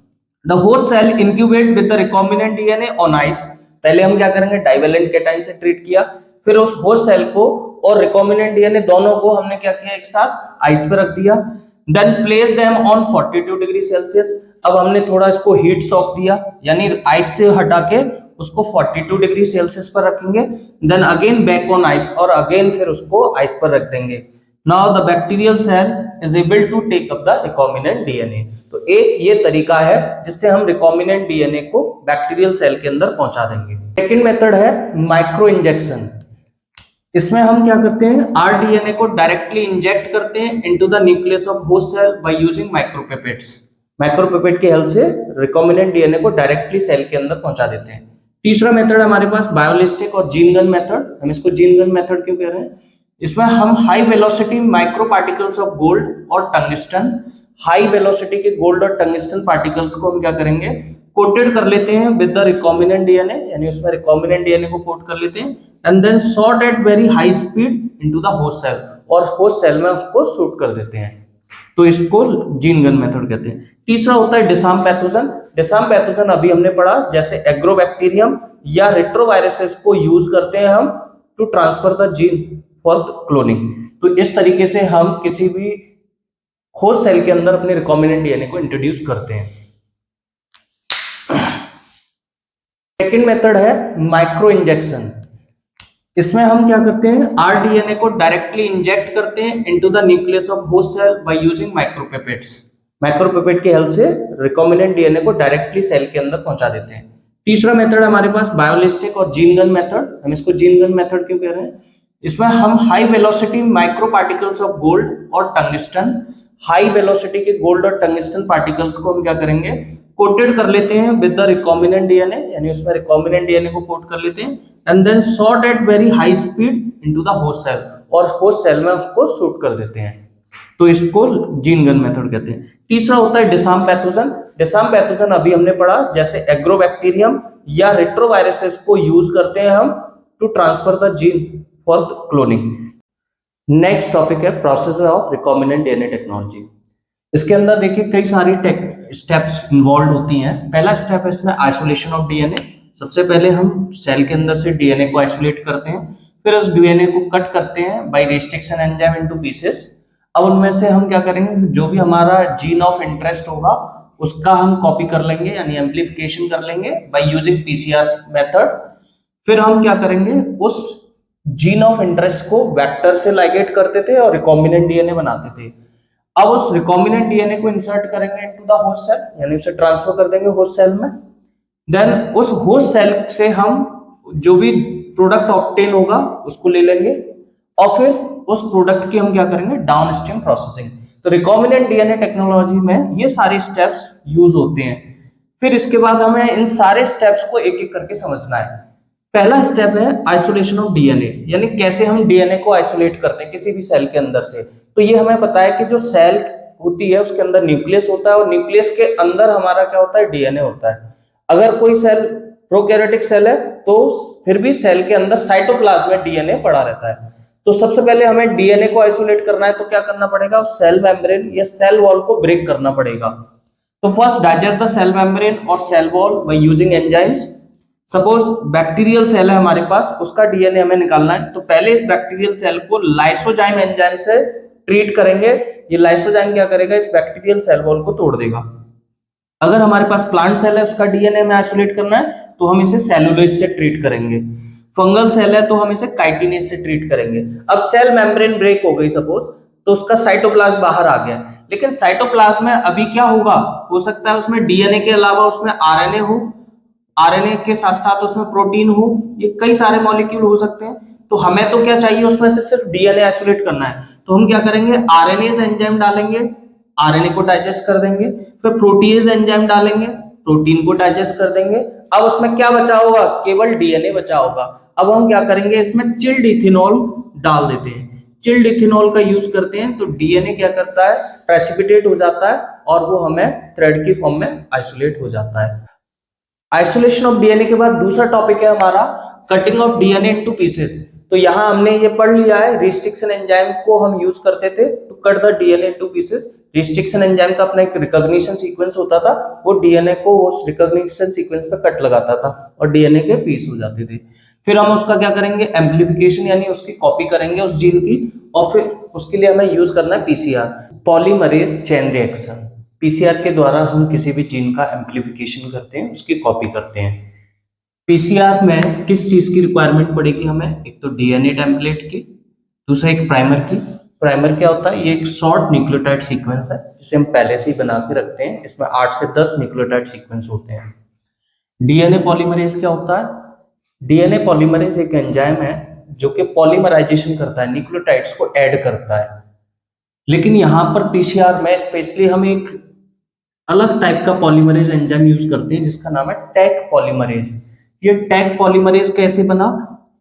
the host cell incubate with the recombinant DNA on ice. पहले हम क्या करेंगे, डाइवेलेंट कैटाइन से ट्रीट किया, फिर उस होस्ट सेल को और रिकॉम्बिनेंट डीएनए दोनों को हमने क्या किया, एक साथ आइस पर रख दिया। Then place them on 42 degree Celsius. अब हमने थोड़ा इसको हीट शॉक दिया, यानी आइस से हटा के उसको 42 डिग्री सेल्सियस पर रखेंगे। Then again back on ice और अगेन फिर उसको आइस पर रख देंगे। Now the bacterial cell is able to take up the recombinant DNA. तो एक ये तरीका है जिससे हम रिकॉम्बिनेंट डीएनए को बैक्टीरियल सेल के अंदर पहुंचा देंगे। सेकंड मेथड है माइक्रो इंजेक्शन। इसमें हम क्या करते हैं, आरडीएनए को डायरेक्टली इंजेक्ट करते हैं into the nucleus of host cell by using micropipettes. Micropipette की हेल्प से रिकॉम्बिनेंट डीएनए को डायरेक्टली सेल के अंदर पहुंचा देते हैं। तीसरा मेथड है हमारे पास बायोलिस्टिक और जीन गन मेथड। हम इसको जीन गन मेथड क्यों कह रहे हैं, इसमें हम high velocity micro particles of gold और टंगस्टन, हाई वेलोसिटी के गोल्ड और टंगस्टन पार्टिकल्स को हम क्या करेंगे, कोटेड कर लेते हैं विद द रिकॉम्बिनेंट डीएनए, यानी उसमें रिकॉम्बिनेंट डीएनए को कोट कर लेते हैं and then shot at very high speed into the host cell और होस्ट सेल में उसको शूट कर देते हैं। तो इसको जीन गन मेथड कहते हैं। तीसरा होता है डिसार्म पैथोजन। डिसार्म पैथोजन अभी हमने पढ़ा, जैसे एग्रोबैक्टीरियम या रेट्रोवायरसेस को यूज करते हैं हम to transfer the gene for cloning. तो इस तरीके से हम किसी भी होस्ट सेल के अंदर अपने रिकॉम्बिनेंट डीएनए को इंट्रोड्यूस करते हैं। सेकेंड मेथड है माइक्रो इंजेक्शन। इसमें हम क्या करते हैं, आरडीएनए को डायरेक्टली इंजेक्ट करते हैं into the nucleus of host cell by using micropipettes. Micropipette की हेल्प से रिकॉम्बिनेंट डीएनए को डायरेक्टली सेल के अंदर पहुंचा देते हैं। तीसरा मेथड है हमारे पास बायोलिस्टिक और जीन गन मेथड। हम इसको जीन गन मेथड क्यों कह रहे हैं, इसमें हम high velocity micro particles of gold और टंगस्टन, हाई वेलोसिटी के गोल्ड और टंगस्टन पार्टिकल्स को हम क्या करेंगे, कोटेड कर लेते हैं विद द रिकॉम्बिनेंट डीएनए, यानी उसमें रिकॉम्बिनेंट डीएनए को कोट कर लेते हैं and then shot at very high speed into the host cell और होस्ट सेल में उसको शूट कर देते हैं। तो इसको जीन गन मेथड कहते हैं। तीसरा होता है डिसार्म पैथोजन। डिसार्म पैथोजन अभी हमने पढ़ा, जैसे एग्रोबैक्टीरियम या रेट्रोवायरसेस को यूज करते हैं हम to transfer the gene for cloning. Next topic है process of recombinant DNA technology. इसके अंदर देखिए कई सारी स्टेप्स इन्वॉल्व होती हैं। पहला स्टेप है इसमें आइसोलेशन ऑफ डीएनए। सबसे पहले हम सेल के अंदर से डीएनए को आइसोलेट करते हैं, फिर उस डीएनए को कट करते हैं by restriction enzyme into pieces. अब उनमें से हम क्या करेंगे, जो भी हमारा जीन ऑफ इंटरेस्ट होगा उसका हम कॉपी कर लेंगे, यानी एम्प्लीफिकेशन कर लेंगे बाय यूजिंग पीसीआर मेथड। फिर हम क्या करेंगे, उस जीन ऑफ इंटरेस्ट को वेक्टर से लाइगेट करते थे और रिकॉम्बिनेंट डीएनए बनाते थे। अब उस रिकॉम्बिनेंट डीएनए को इंसर्ट करेंगे इनटू द होस्ट सेल, यानी उसे ट्रांसफर कर देंगे होस्ट सेल में। देन उस होस्ट सेल से हम जो भी प्रोडक्ट ऑब्टेन होगा उसको ले लेंगे और फिर उस प्रोडक्ट की हम क्या करेंगे, डाउनस्ट्रीम प्रोसेसिंग। तो रिकॉम्बिनेंट डीएनए टेक्नोलॉजी में ये सारे स्टेप्स यूज होते हैं। फिर इसके बाद हमें इन सारे स्टेप्स को एक एक करके समझना है। पहला स्टेप है आइसोलेशन ऑफ डीएनए, यानी कैसे हम डीएनए को आइसोलेट करते हैं किसी भी सेल के अंदर से। तो ये हमें पता है कि जो सेल होती है उसके अंदर न्यूक्लियस होता है और न्यूक्लियस के अंदर हमारा क्या होता है, डीएनए होता है। अगर कोई सेल प्रोकैरियोटिक सेल है तो फिर भी सेल के अंदर साइटोप्लाज्म में डीएनए पड़ा रहता है। तो सबसे पहले हमें डीएनए को आइसोलेट करना है, तो क्या करना पड़ेगा, उस सेल मेम्ब्रेन या सेल वॉल को ब्रेक करना पड़ेगा। तो first digest the cell membrane और cell wall by using enzymes. Suppose bacterial cell है हमारे पास, उसका डीएनए हमें निकालना है, तो पहले इस बैक्टीरियल सेल को लाइसोजाइम एंजाइम से ट्रीट करेंगे। ये लाइसोजाइम क्या करेगा, इस बैक्टीरियल सेल वॉल को तोड़ देगा। अगर हमारे पास प्लांट सेल है, उसका डीएनए हमें आइसोलेट करना है, तो हम इसे सेलुलोज से ट्रीट करेंगे। फंगल सेल है तो हम इसे काइटिनेज से ट्रीट करेंगे। अब सेल मेम्ब्रेन ब्रेक हो गई सपोज, तो उसका साइटोप्लाज्म बाहर आ गया, लेकिन साइटोप्लाज्म में अभी क्या होगा, हो सकता है उसमें डीएनए के अलावा उसमें आरएनए हो, आरएनए के साथ साथ उसमें प्रोटीन हो, ये कई सारे मॉलिक्यूल हो सकते हैं। तो हमें तो क्या चाहिए, उसमें से सिर्फ डीएनए आइसोलेट करना है। तो हम क्या करेंगे, आरएनएज एंजाइम डालेंगे, आरएनए को डाइजेस्ट कर देंगे। फिर प्रोटीएज एंजाइम डालेंगे, प्रोटीन को डाइजेस्ट कर देंगे। अब उसमें क्या बचा होगा, केवल डीएनए बचा होगा। अब हम क्या करेंगे, इसमें चिल्ड इथेनॉल डाल देते हैं। चिल्ड इथेनॉल का यूज करते हैं तो डीएनए क्या करता है, प्रेसिपिटेट हो जाता है और वो हमें थ्रेड की फॉर्म में आइसोलेट हो जाता है। आइसोलेशन ऑफ डीएनए के बाद दूसरा टॉपिक है हमारा cutting of DNA into pieces. तो यहां हमने ये पढ़ लिया है, रिस्ट्रिक्शन एंजाइम को हम यूज करते थे to cut the DNA into pieces. Restriction enzyme का अपना एक रिकॉग्निशन सीक्वेंस होता था, वो डीएनए को उस रिकॉग्निशन सीक्वेंस पे कट लगाता था और डीएनए के पीस हो जाते थे। फिर हम उसका क्या करेंगे, एम्प्लीफिकेशन, यानी उसकी कॉपी करेंगे उस जीन की, और फिर उसके लिए हमें यूज करना है PCR, polymerase chain reaction. PCR के द्वारा हम किसी भी जीन का एम्प्लीफिकेशन करते हैं, उसकी कॉपी करते हैं। पीसीआर में किस चीज की रिक्वायरमेंट पड़ेगी हमें, एक तो डीएनए टेम्पलेट की, दूसरा एक प्राइमर की। प्राइमर क्या होता है, ये एक शॉर्ट न्यूक्लियोटाइड सीक्वेंस है जिसे हम पहले से ही बना के रखते हैं। इसमें 8 से 10 न्यूक्लियोटाइड सीक्वेंस होते हैं। डीएनए पॉलीमरेज क्या होता है, डीएनए पॉलीमरेज एक एंजाइम है जो कि पॉलीमराइजेशन करता है, न्यूक्लियोटाइड्स को ऐड करता है। लेकिन यहाँ पर पीसीआर में स्पेशली हम एक अलग टाइप का पॉलीमरेज एंजाइम यूज करते हैं जिसका नाम है टैक पॉलीमरेज। ये टैक पॉलीमरेज कैसे बना,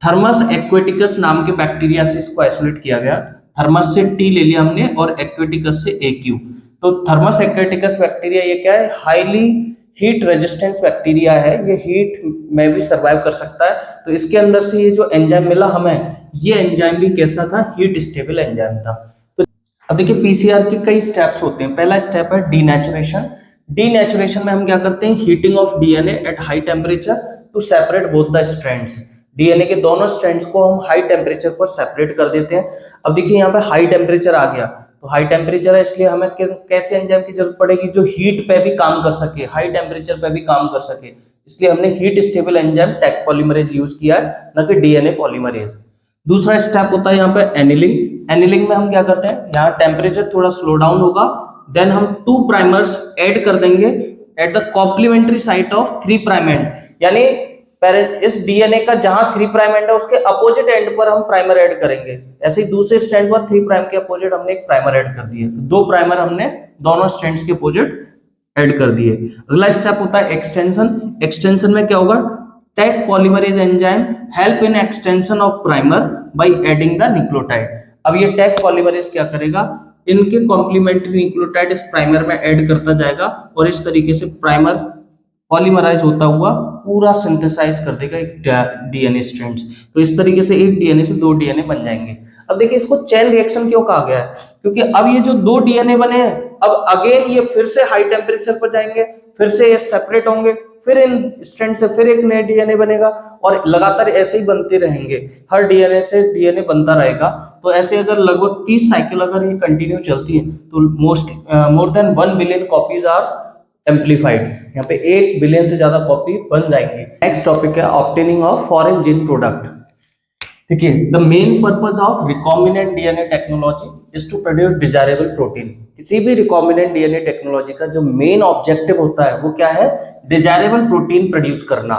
थर्मस एक्वेटिकस नाम के बैक्टीरिया से इसको आइसोलेट किया गया। थर्मस से टी ले लिया हमने और एक्वेटिकस से एक्यू। तो थर्मस एक्वेटिकस बैक्टीरिया ये क्या है, हाईली हीट रेजिस्टेंस बैक्टीरिया है, ये हीट में भी सर्वाइव कर सकता है। तो इसके अंदर से ये जो एंजाइम मिला हमें, ये एंजाइम भी कैसा था, हीट स्टेबल एंजाइम था। तो अब देखिए पीसीआर के कई स्टेप्स होते हैं। पहला स्टेप है डीनेचुरेशन। डीनेचुरेशन में हम क्या करते हैं, heating of DNA at high temperature to separate both the strands. DNA के दोनों स्ट्रैंड्स को हम हाई टेम्परेचर पर सेपरेट कर देते हैं। अब देखिए यहाँ पे हाई टेम्परेचर आ गया, तो हाई टेम्परेचर है इसलिए हमें कैसे एंजाइम की जरूरत पड़ेगी, जो हीट पे भी काम कर सके, हाई टेम्परेचर पे भी काम कर सके। इसलिए हमने heat stable enzyme Taq polymerase use किया है, न कि डीएनए पॉलीमरेज। दूसरा स्टेप होता है यहाँ पे एनिलिंग। एनिलिंग में हम क्या करते हैं, यहाँ टेम्परेचर थोड़ा स्लो डाउन होगा, देन हम 2 प्राइमर्स ऐड कर देंगे at the complementary site of 3 prime end, यानी इस डीएनए का जहां 3 प्राइम एंड है उसके अपोजिट एंड पर हम प्राइमर ऐड करेंगे। ऐसे ही दूसरे स्ट्रैंड पर 3 प्राइम के अपोजिट हमने एक प्राइमर ऐड कर दिया, 2 प्राइमर हमने दोनों स्ट्रैंड्स के अपोजिट ऐड कर दिए। अगला स्टेप होता है एक्सटेंशन। एक्सटेंशन में क्या होगा, Taq polymerase enzyme help in extension of primer by adding the nucleotide. अब ये टैक पॉलीमरेज क्या करेगा, इनके कॉम्प्लीमेंट्री न्यूक्लियोटाइड इस प्राइमर में ऐड करता जाएगा और इस तरीके से प्राइमर पॉलीमराइज होता हुआ पूरा सिंथेसाइज कर देगा एक डीएनए स्ट्रैंड्स। तो इस तरीके से एक डीएनए से 2 डीएनए बन जाएंगे। अब देखिए इसको चेन रिएक्शन क्यों कहा गया है, क्योंकि अब ये जो 2 डीएनए बने हैं अब अगेन ये फिर से हाई टेम्परेचर पर जाएंगे, फिर से ये सेपरेट होंगे, फिर इन स्ट्रैंड से फिर एक नया डीएनए बनेगा और लगातार ऐसे ही बनते रहेंगे, हर डीएनए से डीएनए बनता रहेगा। तो ऐसे अगर लगभग 30 साइकिल अगर ये कंटिन्यू चलती है तो more than 1 billion copies are amplified, यहाँ पे 1 बिलियन से ज्यादा कॉपी बन जाएंगी। नेक्स्ट टॉपिक है obtaining of foreign gene product. देखिए, the main purpose of recombinant DNA technology is to produce desirable protein. किसी भी रिकॉम्बिनेंट डीएनए टेक्नोलॉजी का जो मेन ऑब्जेक्टिव होता है वो क्या है, डिजायरेबल प्रोटीन प्रोड्यूस करना।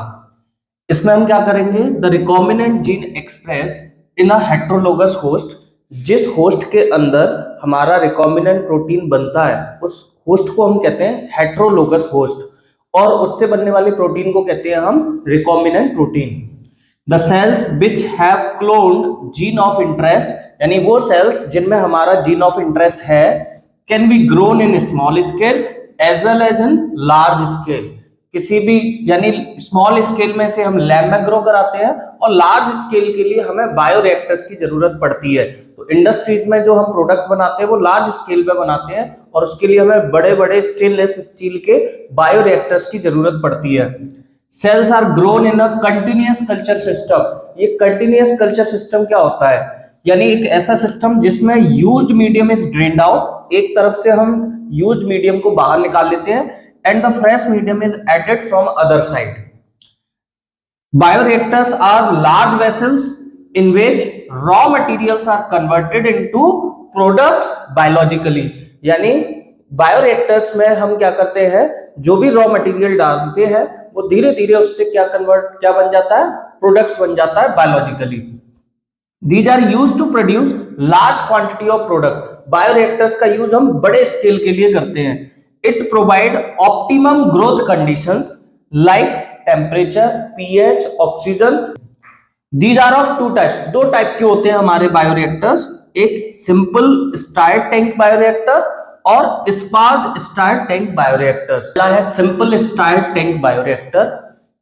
इसमें हम क्या करेंगे, the recombinant gene express in a heterologous host, जिस होस्ट के अंदर हमारा रिकॉम्बिनेंट प्रोटीन बनता है उस होस्ट को हम कहते हैं हेट्रोलोगस होस्ट, और उससे बनने वाली प्रोटीन को कहते हैं हम recombinant protein. The cells which have cloned gene of interest, यानी वो सेल्स जिनमें हमारा जीन ऑफ इंटरेस्ट है, can be grown in small scale as well as in large scale. किसी भी यानी स्मॉल स्केल में से हम लैब में ग्रो कराते हैं और लार्ज स्केल के लिए हमें बायोरिएक्टर्स की जरूरत पड़ती है। तो इंडस्ट्रीज में जो हम प्रोडक्ट बनाते हैं वो लार्ज स्केल पे बनाते हैं और उसके लिए हमें बड़े बड़े स्टेनलेस स्टील के बायोरिएक्टर्स की जरूरत पड़ती है। Cells are grown in a continuous culture system. ये कंटिन्यूअस कल्चर सिस्टम क्या होता है, यानी एक ऐसा सिस्टम जिसमें used medium is drained out, एक तरफ से हम यूज्ड मीडियम को बाहर निकाल लेते हैं, and the fresh medium is added from other side. Bioreactors are large vessels in which raw materials are converted into products biologically। यानी बायोरिएक्टर्स में हम क्या करते हैं, जो भी रॉ मटेरियल डालते हैं वो धीरे धीरे उससे क्या बन जाता है, प्रोडक्ट्स बन जाता है biologically. These are used to produce large quantity of product. Bioreactors का यूज हम बड़े स्केल के लिए करते हैं। It provide optimum growth conditions like temperature, pH, oxygen. These are of two types, दो टाइप के होते हैं हमारे बायोरिएक्टर्स, एक सिंपल स्टार्ड टैंक बायोरिएक्टर और स्पार्ज स्टार्ड टैंक बायोरिएक्टर्स। पहला है सिंपल स्टार्ड टैंक बायोरिएक्टर।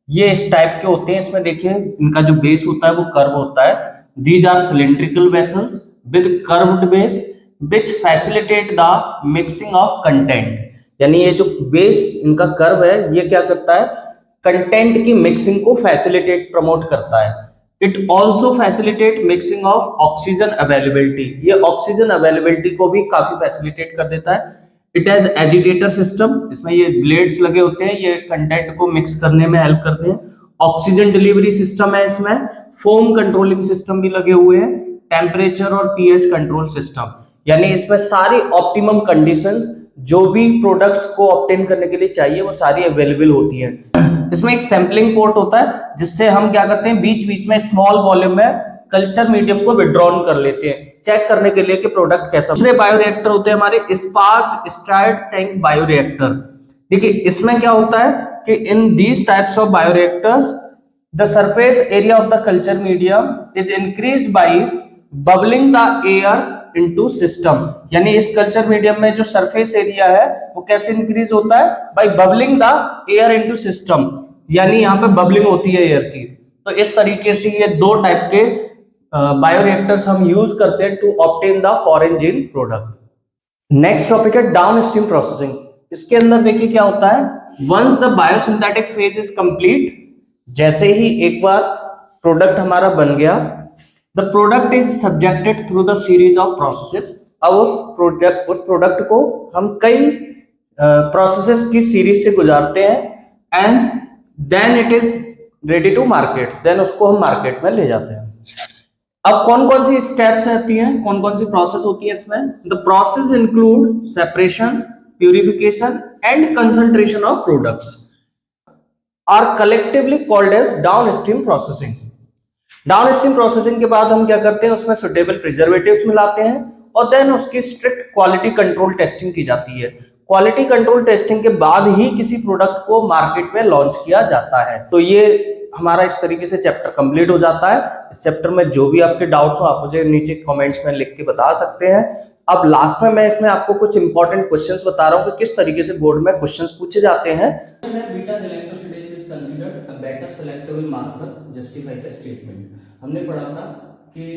ये इस टाइप के होते हैं, इसमें देखिए इनका जो बेस होता है वो कर्व होता है। These are cylindrical vessels with curved base which facilitate the mixing of content. यानी ये जो बेस इनका कर्व है ये क्या करता है, कंटेंट की मिक्सिंग को फैसिलिटेट प्रमोट करता है। It also facilitate mixing of oxygen availability, ये ऑक्सीजन अवेलेबिलिटी को भी काफी फैसिलिटेट कर देता है। इट हैज एजिटेटर सिस्टम, इसमें ये ब्लेड्स लगे होते हैं, ये कंटेंट को मिक्स करने में हेल्प करते हैं। ऑक्सीजन डिलीवरी सिस्टम है, इसमें फोम कंट्रोलिंग सिस्टम भी लगे हुए हैं, टेम्परेचर और पीएच कंट्रोल सिस्टम। यानी इसमें सारी ऑप्टिमम कंडीशंस जो भी प्रोडक्ट्स को ऑब्टेन करने के लिए चाहिए वो सारी अवेलेबल होती हैं। इसमें एक सैंपलिंग पोर्ट होता है जिससे हम क्या करते हैं, बीच बीच में स्मॉल वॉल्यूम में कल्चर मीडियम को विड्रॉन कर लेते हैं चेक करने के लिए कि प्रोडक्ट कैसा। दूसरे बायोरिएक्टर होते हैं हमारे स्पार्ज स्टार्ड टैंक बायोरिएक्टर। देखिए इसमें क्या होता है कि in these types of bioreactors the surface area of the culture medium is increased by bubbling the air into system. यानी इस कल्चर मीडियम में जो सरफेस एरिया है वो कैसे इंक्रीज होता है, by bubbling the air into system, यानी यहाँ पे बबलिंग होती है एयर की। तो इस तरीके से ये दो टाइप के बायोरिएक्टर्स हम यूज करते हैं to obtain the foreign gene product. Next topic है डाउनस्ट्रीम प्रोसेसिंग। इसके अंदर देखिए क्या होता है, once the biosynthetic phase is complete, जैसे ही एक बार प्रोडक्ट हमारा बन गया, the product is subjected through the series of processes. अब उस प्रोडक्ट को हम कई प्रोसेसेस की सीरीज से गुजारते हैं and then it is ready to market, then उसको हम मार्केट में ले जाते हैं। अब कौन कौन सी स्टेप्स आती हैं, कौन कौन सी प्रोसेस होती है इसमें, the process include separation, purification and concentration of products are collectively called as downstream processing. Downstream processing के बाद हम क्या करते हैं, उसमें सुटेबल प्रिजर्वेटिव्स मिलाते हैं और देन उसकी स्ट्रिक्ट क्वालिटी कंट्रोल टेस्टिंग की जाती है। क्वालिटी कंट्रोल टेस्टिंग के बाद ही किसी प्रोडक्ट को मार्केट में लॉन्च किया जाता है। तो ये हमारा इस तरीके से चैप्टर कंप्लीट हो जाता है। इस चैप्टर में जो भी आपके डाउट्स हो आप मुझे नीचे कमेंट्स में लिख के बता सकते हैं। अब लास्ट में मैं इसमें आपको कुछ इंपॉर्टेंट क्वेश्चंस बता रहा हूं कि किस तरीके से बोर्ड में क्वेश्चंस पूछे जाते हैं। Beta galactosidase is considered a better selectable marker, justify the statement. हमने पढ़ा था कि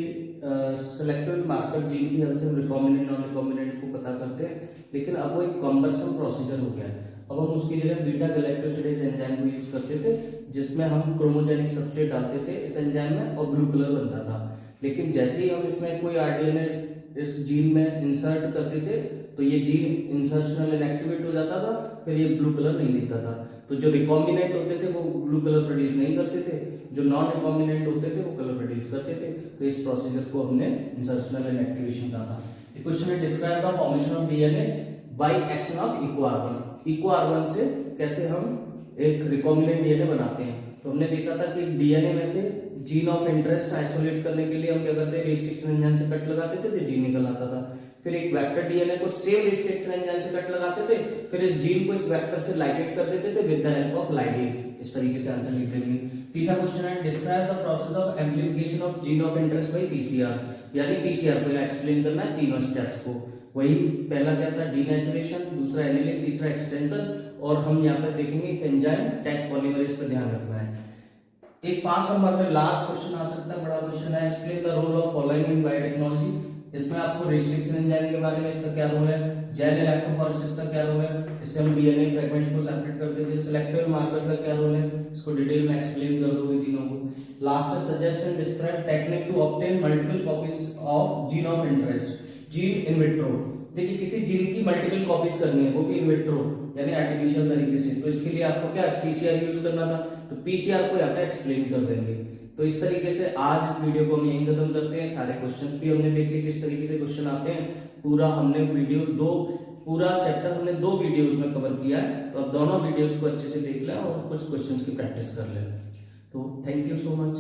सेलेक्टिव मार्कर जीन की हेल्प से हम रिकॉम्बिनेंट नॉन रिकॉम्बिनेंट को पता करते हैं, लेकिन अब वो एक कॉम्बरसम प्रोसीजर हो गया है। अब हम उसकी जगह बीटा गैलेक्टोसिडेज एंजाइम को यूज करते थे, जिसमें हम क्रोमोजेनिक सबस्ट्रेट डालते थे इस एंजाइम में और ब्लू कलर बनता था। लेकिन जैसे ही हम इसमें कोई आरडीएनए इस जीन में इंसर्ट करते थे तो ये जीन इंसर्शनल इनएक्टिवेट हो जाता था, फिर ये ब्लू कलर नहीं दिखता था। तो जो रिकॉम्बिनेंट होते थे वो ब्लू कलर प्रोड्यूस नहीं करते थे, जो नॉन रिकॉम्बिनेंट होते थे वो कलर प्रोड्यूस करते थे। तो इस प्रोसीजर को हमने इंसर्शनल इनएक्टिवेशन कहा था। क्वेश्चन है describe the formation of DNA by action of Eco R one. Eco R one से कैसे हम एक रिकॉम्बिनेंट डीएनए बनाते हैं। तो हमने देखा था कि डीएनए में से जीन ऑफ इंटरेस्ट आइसोलेट करने के लिए हम क्या करते हैं, रिस्ट्रिक्शन एंजाइम से कट लगाते थे तो जीन निकल आता था। फिर एक वेक्टर डीएनए को सेम रिस्ट्रिक्शन एंजाइम से कट लगाते थे, फिर इस जीन को इस वेक्टर से लाइगेट कर देते थे with the help of ligase. इस तरीके से आंसर लिख देंगे। तीसरा क्वेश्चन है describe the process of amplification of gene of interest by PCR. यानी पीसीआर को एक्सप्लेन करना है तीनों स्टेप्स को। वही पहला क्या था, डीनेचुरेशन, दूसरा एनिलिंग, तीसरा एक्सटेंशन, और हम यहाँ पर देखेंगे एंजाइम टैग पॉलीमरेज पर ध्यान रखना है। एक 5 नंबर में लास्ट क्वेश्चन आ सकता है, बड़ा क्वेश्चन है explain the role of following in biotechnology. इसमें आपको रिस्ट्रिक्शन एंजाइम के बारे में इसका क्या रोल है, जेल इलेक्ट्रोफोरेसिस का क्या रोल है, इससे हम डीएनए फ्रेगमेंट्स को सेपरेट करते थे, सिलेक्टिव मार्कर का क्या रोल है, इसको डिटेल में एक्सप्लेन कर दोगे तीनों को। लास्ट है suggest and describe technique to obtain multiple copies of gene of interest, gene in vitro. देखिए किसी जीन की मल्टीपल कॉपीज करनी है, वो भी इन विट्रो यानी आर्टिफिशियल तरीके से, तो इसके लिए आपको क्या पीसीआर यूज करना था, तो पीसीआर को यहाँ पे एक्सप्लेन कर देंगे। तो इस तरीके से आज इस वीडियो को हम यहीं खत्म करते हैं। सारे क्वेश्चन भी हमने देख लिए किस तरीके से क्वेश्चन आते हैं। पूरा हमने पूरा चैप्टर हमने 2 वीडियोस में कवर किया है, तो आप दोनों वीडियोस को अच्छे से देख लें और कुछ क्वेश्चंस की प्रैक्टिस कर लें। तो थैंक यू सो मच।